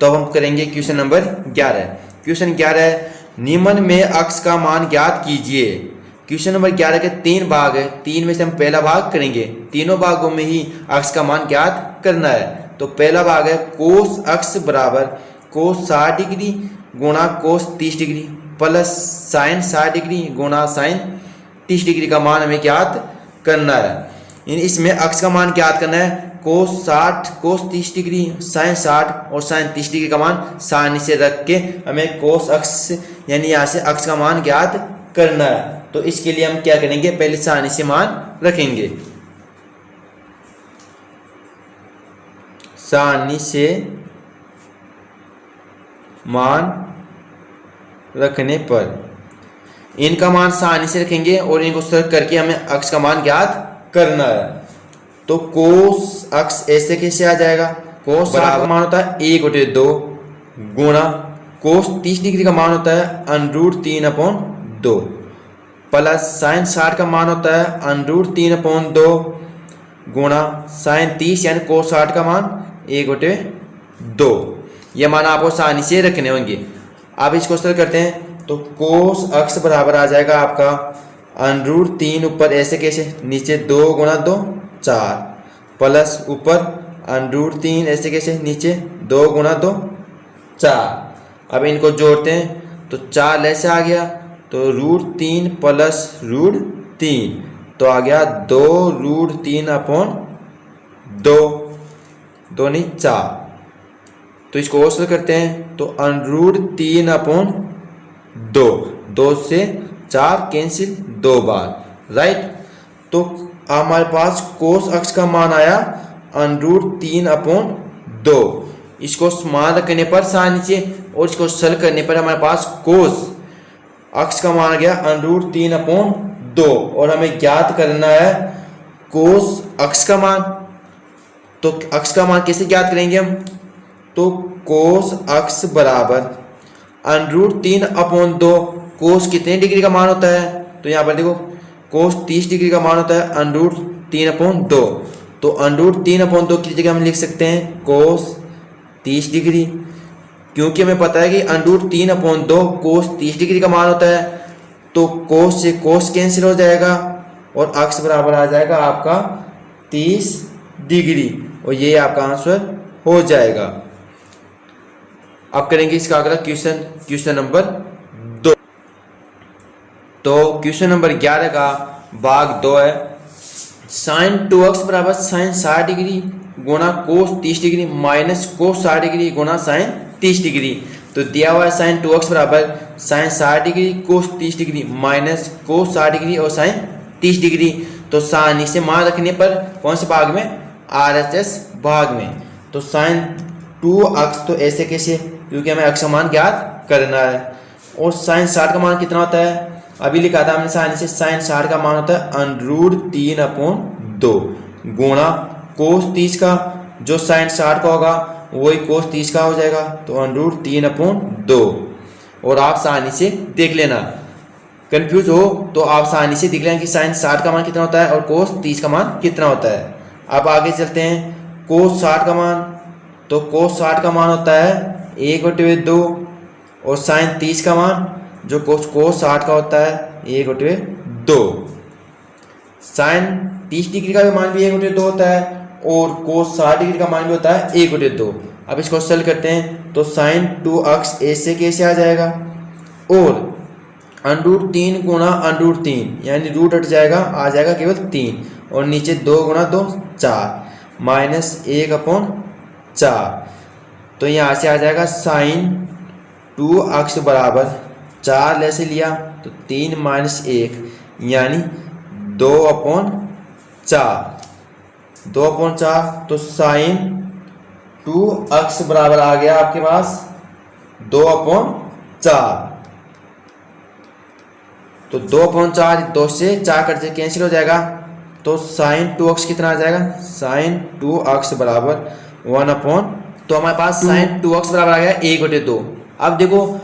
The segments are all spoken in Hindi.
तो अब हम करेंगे क्वेश्चन नंबर 11। क्वेश्चन 11, निम्न में अक्स का मान ज्ञात कीजिए। क्वेश्चन नंबर 11 के 3 भाग है, 3 में से हम पहला भाग करेंगे, तीनों भागों में ही अक्स का मान ज्ञात करना है। तो पहला भाग है कोस अक्स बराबर कोस 60 डिग्री गुणा cos 30 degree plus sign 60 degree गुणा साइन 30 डिग्री का मान हमें ज्ञात करना है। इसमें अक्स का मान ज्ञात करना है, कोस 60 कोस 30 डिग्री साइन 60 और साइन 30 डिग्री का मान सानी से रख के हमें कोस अक्स यानी यहाँ से अक्स का मान ज्ञात करना है। तो इसके लिए हम क्या करेंगे, पहले सानी से मान रखेंगे। सानी से मान रखने पर इनका मान सानी से रखेंगे और इनको सरल करके हमें अक्स का मान ज्ञात करना है। तो कोस अक्स ऐसे कैसे आ जाएगा, कोस बराबर मान होता है 1/2 गुणा कोस 30 डिग्री का मान होता है √3/2 प्लस साइन 60 का मान होता है √3/2 गुणा साइन 30 यानी कोस 60 का मान 1/2। ये मान आपको आसानी से रखने होंगे। आप इसको सरल करते हैं तो कोस अक्स बराबर आ जाएगा आपका √3 ऊपर ऐसे कैसे नीचे 2 गुणा 2 4 प्लस ऊपर √3 ऐसे कैसे नीचे 2 गुणा 2 4। अब इनको जोड़ते हैं तो 4 ऐसे आ गया तो √3 प्लस √3 तो आ गया 2√3/2 2 नहीं 4। तो इसको और सरल करते हैं तो √3/2 2 से 4 कैंसिल 2 बार राइट। तो हमारे पास कोस अक्स का मान आया √3/2। इसको मान रखने पर सानी से और इसको सरल करने पर हमारे पास कोस अक्स का मान आ गया √3/2 और हमें ज्ञात करना है कोस अक्स का मान। तो अक्स का मान कैसे ज्ञात करेंगे हम, तो कोस अक्स बराबर √3/2 कोस कितने डिग्री का मान होता है, तो यहाँ पर देखो कोस 30 डिग्री का मान होता है √3/2। तो √3/2 की जगह हम लिख सकते हैं कोस 30 डिग्री, क्योंकि हमें पता है कि √3/2 कोस 30 डिग्री का मान होता है। तो कोस से कोस कैंसिल हो जाएगा और अक्स बराबर आ जाएगा आपका 30 डिग्री और ये आपका आंसर हो जाएगा। अब करेंगे इसका अगला क्वेश्चन नंबर 2। तो क्वेश्चन नंबर 11 का भाग 2 है, साइन 2x बराबर साइन 60 डिग्री गुणा cos 30 degree minus cos 60 degree गुणा साइन 30 डिग्री। तो दिया हुआ है साइन 2x बराबर sine 60 degree cos 30 degree minus cos 60 degree और साइन 30 डिग्री। तो सानी से मान रखने पर कौन से भाग में, RHS भाग में। तो साइन 2x तो ऐसे कैसे, क्योंकि हमें अक्स का मान ज्ञात करना है। और साइन 60 का मान कितना होता है, अभी लिखा था हमने साइन से, साइन 60 का मान होता है √3/2 गुणा कोस 30 का, जो साइन 60 का होगा वही कोस 30 का हो जाएगा तो √3/2। और आप आसानी से देख लेना, कंफ्यूज हो तो आप आसानी से देख लेना कि साइन 60 का मान कितना होता है और कोस 30 का मान कितना होता है। अब आगे चलते हैं, कोस 60 का मान, तो कोस 60 का मान होता है 1/2 और साइन 30 का मान जो कोस 60 का होता है 1/2। साइन 30 डिग्री का भी मान भी 1/2 होता है और कोस 60 डिग्री का मान भी होता है 1/2। अब इसको सरल करते हैं तो साइन 2x ऐसे कैसे आ जाएगा और √3 गुणा √3 यानी रूट हट जाएगा, आ जाएगा केवल 3 और नीचे 2 गुणा 2 4 माइनस 1/4। तो यहाँ से आ जाएगा साइन 2x बराबर 4 ऐसे लिया तो 3 माइनस 1 यानी 2/4 तो साइन 2x बराबर आ गया आपके पास 2/4। तो 2/4 2 से 4 कट से कैंसिल हो जाएगा तो साइन 2x कितना आ जाएगा, साइन 2x बराबर 1/, तो हमारे पास साइन 2x बराबर आ गया 1/2। अब देखो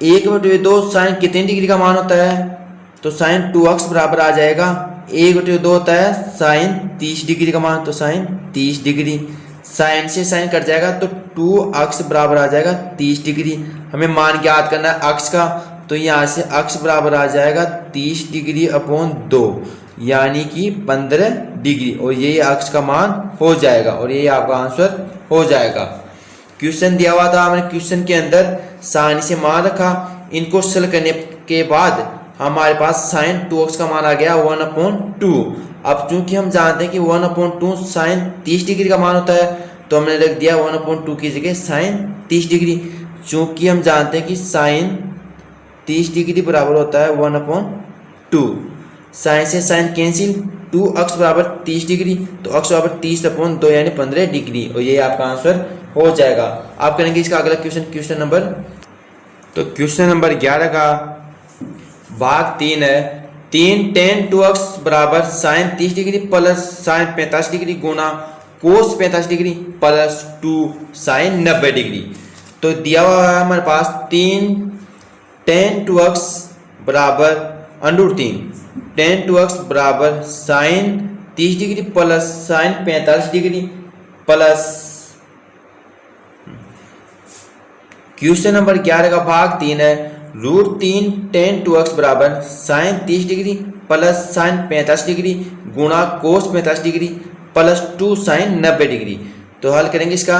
1/2 साइन कितने डिग्री का मान होता है, तो साइन 2x बराबर आ जाएगा 1/2 होता है साइन 30 डिग्री का मान, तो साइन 30 डिग्री साइन से साइन कट जाएगा तो 2 अक्स बराबर आ जाएगा 30 डिग्री। हमें मान ज्ञात करना है अक्स का, तो यहाँ से अक्स बराबर आ जाएगा 30 डिग्री अपॉन 2 यानी कि 15 डिग्री, और यही अक्स का मान हो जाएगा और यही आपका आंसर हो जाएगा। क्वेश्चन दिया हुआ था, हमने क्वेश्चन के अंदर साइन से मान रखा, इनको सरल करने के बाद हमारे पास साइन 2x का मान आ गया 1/2। अब चूंकि हम जानते हैं कि 1/2 साइन 30 डिग्री का मान होता है, तो हमने रख दिया 1/2 की जगह साइन 30 डिग्री। चूंकि हम जानते हैं कि साइन 30 डिग्री बराबर होता है 1/2, साइन से साइन कैंसिल, 2x बराबर 30 डिग्री, तो x बराबर 30/2 यानी 15 डिग्री, और ये आपका आंसर हो जाएगा। आप करेंगे इसका अगला क्वेश्चन, क्वेश्चन नंबर, तो क्वेश्चन नंबर 11 का भाग 3 है। 3 tan 2x बराबर sine 30 degree plus sine 45 degree गुना cos 45 degree plus 2 sine 90 degree. तो दिया हुआ है हमारे पास 3 tan 2x बराबर √3, tan 2x बराबर sine 30 degree plus sine 45 degree plus question number 11 का भाग 3 है। √3 tan 2x बराबर sine 30 degree plus sine 45 degree गुणा cos 45 degree plus 2 sine 90 degree. तो हल करेंगे इसका,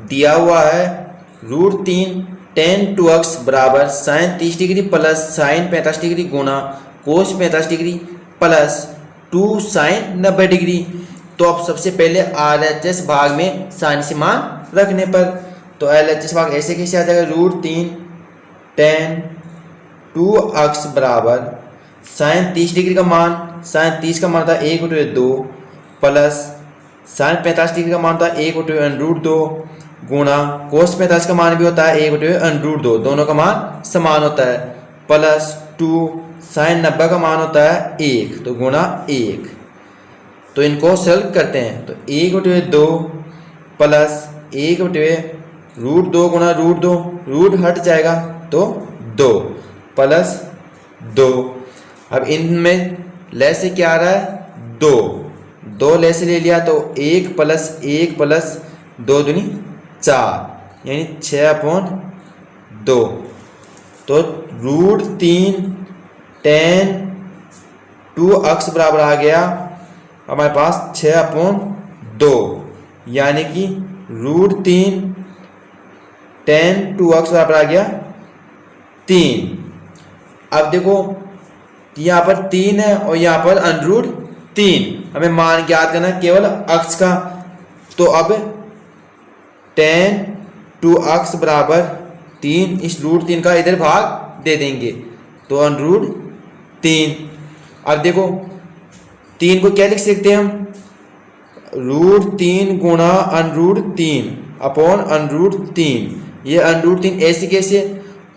दिया हुआ है √3 tan 2x बराबर sine 30 degree plus sine 45 degree गुणा cos 45 degree plus 2 sine 90 degree. तो अब सबसे पहले RHS भाग में साइन से मान रखने पर, तो LHS भाग ऐसे कैसे आ जाएगा, √3 tan 2x बराबर साइन 30 डिग्री का मान, साइन 30 का मान था 1/2 प्लस साइन 45 डिग्री का मान था 1/√2 गुणा कोस 45 का मान भी होता है 1/√2, दोनों का मान समान होता है, प्लस 2 साइन 90 का मान होता है 1, तो गुणा 1। तो इनको सरल करते हैं, तो 1/2 प्लस 1/√2 गुणा √2, रूट हट जाएगा तो 2 प्लस 2। अब इनमें लेस से क्या आ रहा है, 2 लेस से ले लिया तो 1 प्लस 1 प्लस 2 दूनी 4 यानी 6/2। तो √3 tan 2x बराबर आ गया हमारे पास 6/2 यानी कि √3 tan 2x बराबर आ गया 3। अब देखो यहाँ पर 3 है और यहाँ पर √3, हमें मान ज्ञात करना है केवल अक्स का, तो अब tan 2x बराबर 3, इस √3 का इधर भाग दे देंगे तो √3। अब देखो 3 को क्या लिख सकते हैं हम, √3 गुणा √3 अपॉन √3, ये √3 ऐसे कैसे,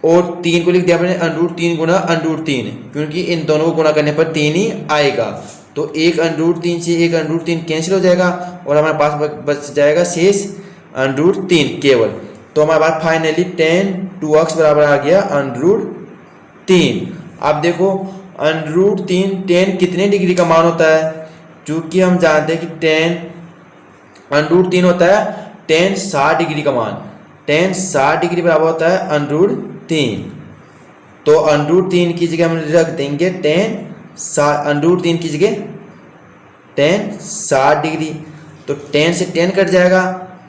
और 3 को लिख दिया मैंने √3 गुणा √3, क्योंकि इन दोनों को गुणा करने पर 3 ही आएगा, तो एक √3 से एक √3 कैंसिल हो जाएगा और हमारे पास बच जाएगा शेष √3 केवल। तो हमारे पास फाइनली tan 2x बराबर आ गया √3। अब देखो √3 tan कितने डिग्री का मान होता है, चूंकि हम जानते हैं कि tan √3 होता है tan 60 डिग्री का मान, tan 60 डिग्री बराबर होता है √3, तो √3 की जगह हम रख देंगे √3 की जगह tan 60 डिग्री, तो tan से tan कट जाएगा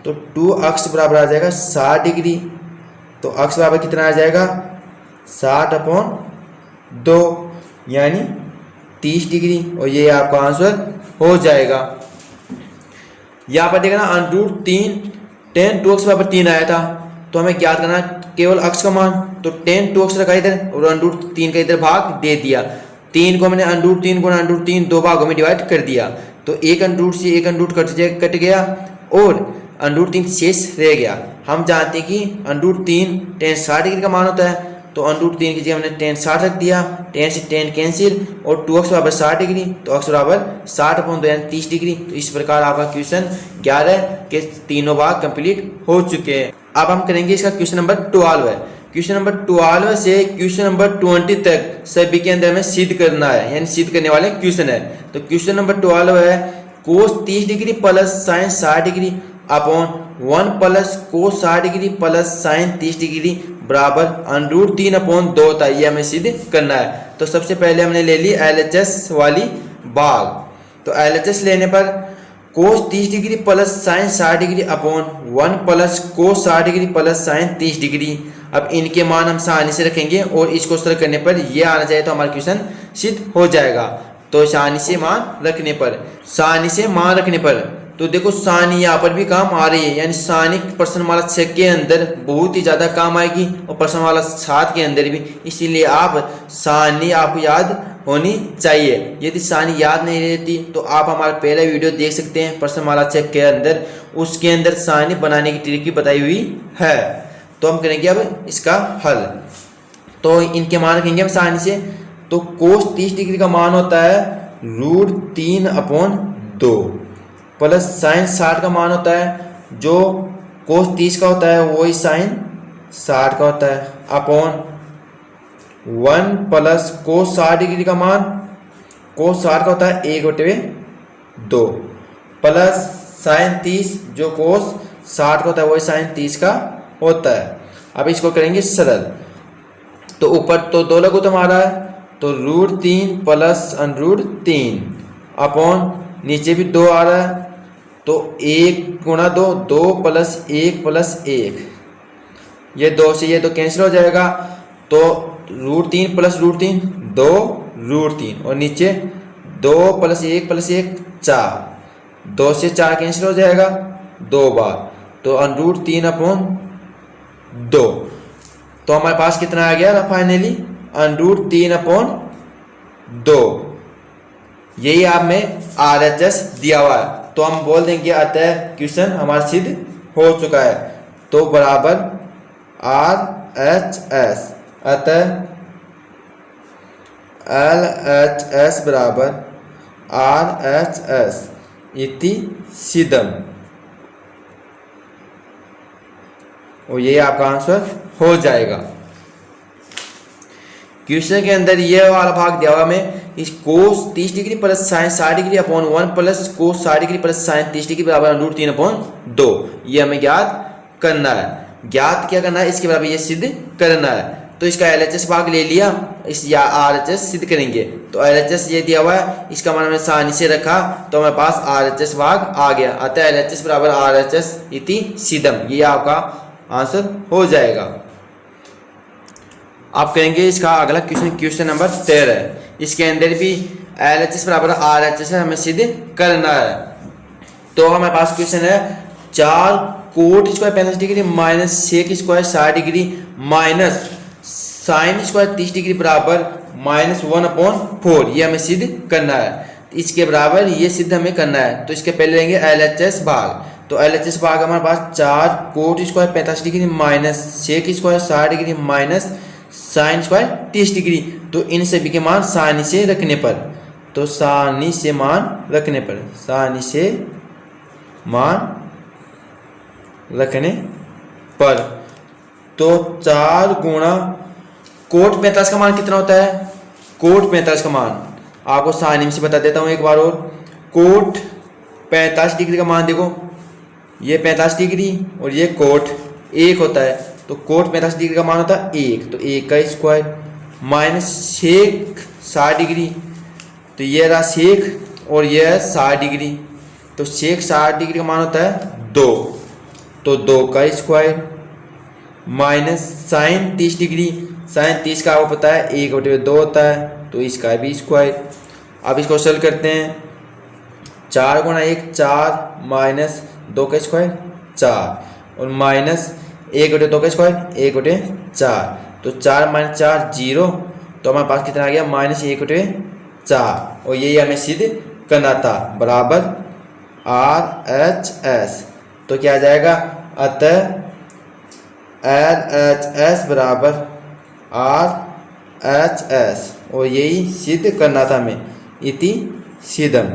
तो 2x बराबर आ जाएगा 60 डिग्री, तो x बराबर कितना आ जाएगा 60/2 यानी 30 डिग्री, और ये आपका आंसर हो जाएगा। यहाँ पर देखना √3 tan 2x बराबर 3 आया था, तो हमें ज्ञात करना केवल x का मान, तो tan 2x रखा इधर और √3 का इधर भाग दे दिया। 3 को मैंने √3 गुणा √3 दो भागों में डिवाइड कर दिया, तो एक √ से एक √ कट गया और √3 शेष रह गया। हम जानते हैं कि √3 tan 60 डिग्री का मान होता है, तो √3 की जगह हमने tan 60 रख दिया, tan से tan कैंसिल और 2x बराबर 60 डिग्री, तो x बराबर 60/2 यानी 30 डिग्री। तो इस प्रकार आपका क्वेश्चन 11 के तीनों भाग कंप्लीट हो चुके हैं। अब हम करेंगे इसका क्वेश्चन नंबर 12 है। क्वेश्चन नंबर 12 से क्वेश्चन नंबर 20 तक सभी के अंदर में सिद्ध करना है, यानी सिद्ध करने वाले क्वेश्चन है। तो क्वेश्चन नंबर 12 है कोस 30 degree plus sign 60 degree upon 1 plus cos 60 degree plus sign 30 degree बराबर अंडरूट 3 अपॉन 2 था। ये हमें सिद्ध करना है। तो सबसे पहले हमने ले ली LHS वाली भाग। तो LHS लेने पर कोस 30 degree plus sign 60 degree upon 1 plus cos 60 degree plus sign 30 degree. अब इनके मान हम आसानी से रखेंगे और इसको सरल करने पर ये आना चाहिए तो हमारा क्वेश्चन सिद्ध हो जाएगा। तो आसानी से मान रखने पर तो देखो सानी यहाँ पर भी काम आ रही है, यानी सानी प्रश्नमाला 6 के अंदर बहुत ही ज़्यादा काम आएगी और प्रश्नमाला 7 के अंदर भी। इसीलिए आप सानी आपको याद होनी चाहिए। यदि सानी याद नहीं रहती तो आप हमारा पहला वीडियो देख सकते हैं प्रश्नमाला 6 के अंदर, उसके अंदर सानी बनाने की ट्रिक बताई हुई है। तो हम करेंगे अब इसका हल। तो इनके मान रखेंगे हम सानी से। तो कोस 30 डिग्री का मान होता है √3 अपॉन 2 प्लस साइन 60 का मान होता है जो कोस 30 का होता है वही साइन 60 का होता है अपॉन 1 प्लस कोस 60 डिग्री का मान कोस 60 का होता है 1/2 प्लस साइन 30 जो कोस 60 का होता है वही साइन 30 का होता है। अब इसको करेंगे सरल। तो ऊपर तो 2 लघु तो हमारा है तो √3 प्लस √3 अपॉन नीचे भी 2 आ रहा है तो 1 गुणा 2 2 प्लस 1 प्लस 1, ये 2 से ये तो कैंसिल हो जाएगा। तो √3 प्लस √3 2 √3 और नीचे 2 प्लस 1 प्लस 1 4, 2 से 4 कैंसिल हो जाएगा 2 बार। तो √3 अपॉन 2। तो हमारे पास कितना आ गया फाइनली √3 अपॉन 2। यही आप में RHS दिया हुआ है। तो हम बोल देंगे अतः क्वेश्चन हमारा सिद्ध हो चुका है। तो बराबर RHS अतः LHS बराबर RHS इति सिद्धम। और ये आपका आंसर हो जाएगा। क्वेश्चन के अंदर ये वाला भाग दिया हुआ में इस कोस 30 degree plus sign 60 degree upon 1 plus cos 60 degree plus sign 30 degree बराबर √3 अपॉन 2। ये हमें ज्ञात करना है। ज्ञात क्या करना है, इसके बराबर ये सिद्ध करना है। तो इसका LHS भाग ले लिया, इस या RHS सिद्ध करेंगे। तो LHS ये दिया हुआ है, इसका मान हमने आसानी से रखा तो हमारे पास RHS भाग आ गया। अतः LHS बराबर RHS इति सिद्धम। ये आपका आंसर हो जाएगा। आप कहेंगे इसका अगला क्वेश्चन नंबर 13। इसके अंदर भी LHS बराबर RHS हमें सिद्ध करना है। तो हमारे पास क्वेश्चन है 4 cot square 45 degree minus sec square 60 degree minus sine square 30 degree बराबर -1/4। ये हमें सिद्ध करना है। इसके बराबर ये सिद्ध हमें करना है। तो इसके पहले लेंगे LHS भाग। तो LHS भाग हमारे पास 4 cot square 45 degree minus sec square 60 degree minus sine square 30 degree. तो इन सभी के मान सानी से रखने पर, तो सानी से मान रखने पर, सानी से मान रखने पर तो 4 गुणा कोट 45 का मान कितना होता है। कोट 45 का मान आपको सानी से बता देता हूं एक बार और। कोट 45 डिग्री का मान देखो, ये 45 डिग्री और ये कोट 1 होता है। तो कोट 45 डिग्री का मान होता है 1, तो 1 का स्क्वायर माइनस सेक 60 डिग्री, तो ये रहा सेक और ये है 60 डिग्री। तो सेक 60 डिग्री का मान होता है 2, तो 2 का square minus sine 30 degree, sine 30 का आपको पता है 1/2 होता है, तो इसका भी स्क्वायर। अब इसको सरल करते हैं। 4 गुणा 1 4 माइनस 2 का स्क्वायर 4 और माइनस 1/2 का स्क्वायर 1/4। तो 4 माइनस 4 0, तो हमारे पास कितना आ गया -1/4। और यही हमें सिद्ध करना था बराबर RHS। तो क्या आ जाएगा, अतः LHS बराबर RHS और यही सिद्ध करना था हमें इति सिद्धम।